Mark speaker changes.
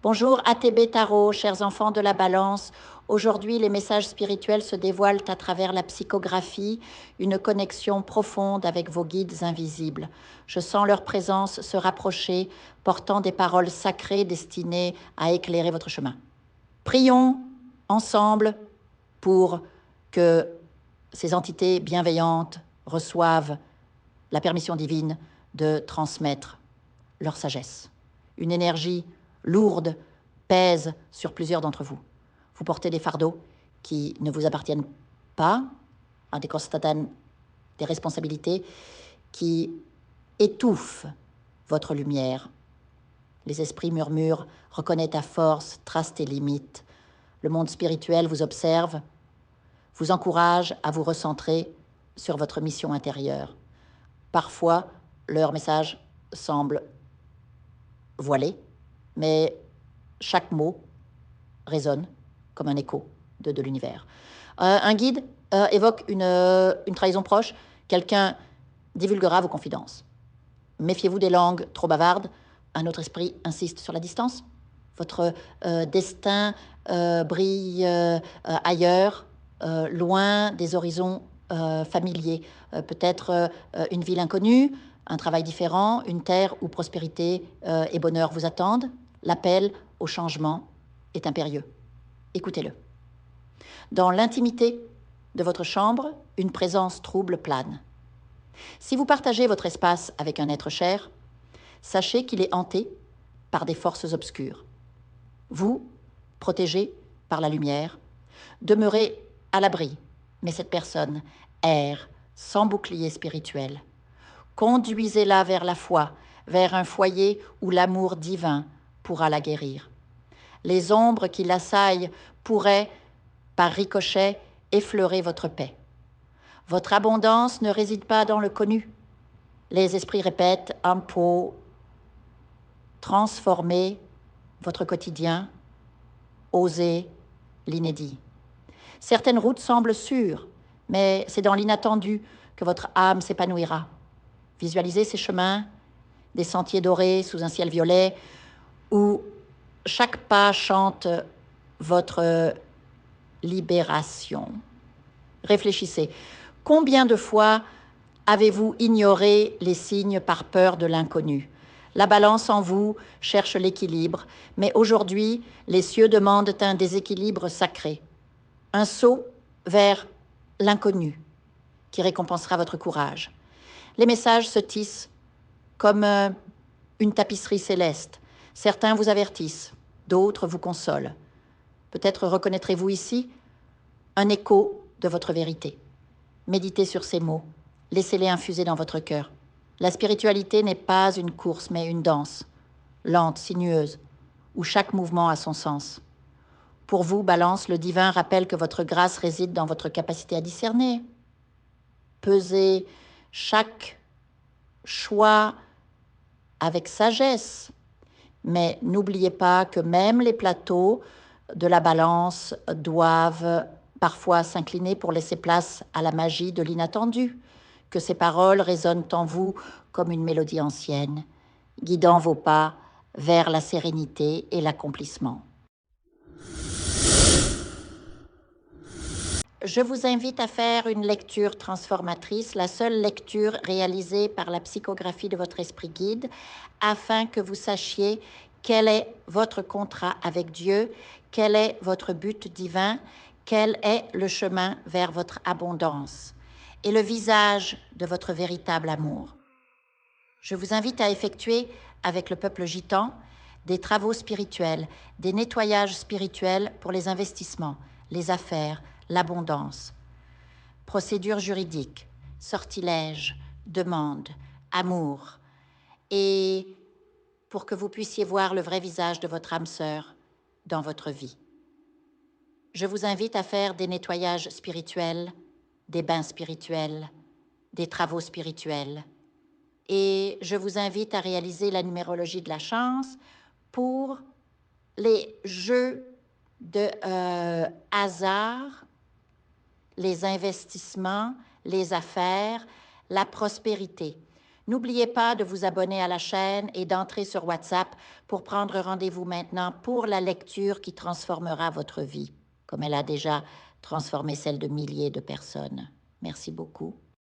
Speaker 1: Bonjour ATB Tarot, chers enfants de la Balance. Aujourd'hui, les messages spirituels se dévoilent à travers la psychographie, une connexion profonde avec vos guides invisibles. Je sens leur présence se rapprocher, portant des paroles sacrées destinées à éclairer votre chemin. Prions ensemble pour que ces entités bienveillantes reçoivent la permission divine de transmettre leur sagesse. Une énergie lourde pèse sur plusieurs d'entre vous. Vous portez des fardeaux qui ne vous appartiennent pas, des constatants, des responsabilités qui étouffent votre lumière. Les esprits murmurent, reconnais ta force, trace tes limites. Le monde spirituel vous observe, vous encourage à vous recentrer sur votre mission intérieure. Parfois, leur message semble voilé, mais chaque mot résonne comme un écho de l'univers. Un guide évoque une trahison proche, quelqu'un divulguera vos confidences. Méfiez-vous des langues trop bavardes, un autre esprit insiste sur la distance. Votre destin brille ailleurs, loin des horizons familiers. Peut-être une ville inconnue, un travail différent, une terre où prospérité et bonheur vous attendent. L'appel au changement est impérieux. Écoutez-le. Dans l'intimité de votre chambre, une présence trouble plane. Si vous partagez votre espace avec un être cher, sachez qu'il est hanté par des forces obscures. Vous, protégé par la lumière, demeurez à l'abri, mais cette personne erre sans bouclier spirituel. Conduisez-la vers la foi, vers un foyer où l'amour divin pourra la guérir. Les ombres qui l'assaillent pourraient, par ricochet, effleurer votre paix. Votre abondance ne réside pas dans le connu. Les esprits répètent un pot, transformer votre quotidien, oser l'inédit. Certaines routes semblent sûres, mais c'est dans l'inattendu que votre âme s'épanouira. Visualisez ces chemins, des sentiers dorés sous un ciel violet, où chaque pas chante votre libération. Réfléchissez. Combien de fois avez-vous ignoré les signes par peur de l'inconnu? La balance en vous cherche l'équilibre, mais aujourd'hui, les cieux demandent un déséquilibre sacré. Un saut vers l'inconnu qui récompensera votre courage. Les messages se tissent comme une tapisserie céleste. Certains vous avertissent, d'autres vous consolent. Peut-être reconnaîtrez-vous ici un écho de votre vérité. Méditez sur ces mots, laissez-les infuser dans votre cœur. La spiritualité n'est pas une course, mais une danse, lente, sinueuse, où chaque mouvement a son sens. Pour vous, Balance, le divin rappelle que votre grâce réside dans votre capacité à discerner. Pesez chaque choix avec sagesse. Mais n'oubliez pas que même les plateaux de la balance doivent parfois s'incliner pour laisser place à la magie de l'inattendu, que ces paroles résonnent en vous comme une mélodie ancienne, guidant vos pas vers la sérénité et l'accomplissement. Je vous invite à faire une lecture transformatrice, la seule lecture réalisée par la psychographie de votre esprit guide, afin que vous sachiez quel est votre contrat avec Dieu, quel est votre but divin, quel est le chemin vers votre abondance et le visage de votre véritable amour. Je vous invite à effectuer avec le peuple gitan des travaux spirituels, des nettoyages spirituels pour les investissements, les affaires, l'abondance. Procédures juridiques, sortilèges, demandes, amour. Et pour que vous puissiez voir le vrai visage de votre âme sœur dans votre vie. Je vous invite à faire des nettoyages spirituels, des bains spirituels, des travaux spirituels. Et je vous invite à réaliser la numérologie de la chance pour les jeux de hasard, les investissements, les affaires, la prospérité. N'oubliez pas de vous abonner à la chaîne et d'entrer sur WhatsApp pour prendre rendez-vous maintenant pour la lecture qui transformera votre vie, comme elle a déjà transformé celle de milliers de personnes. Merci beaucoup.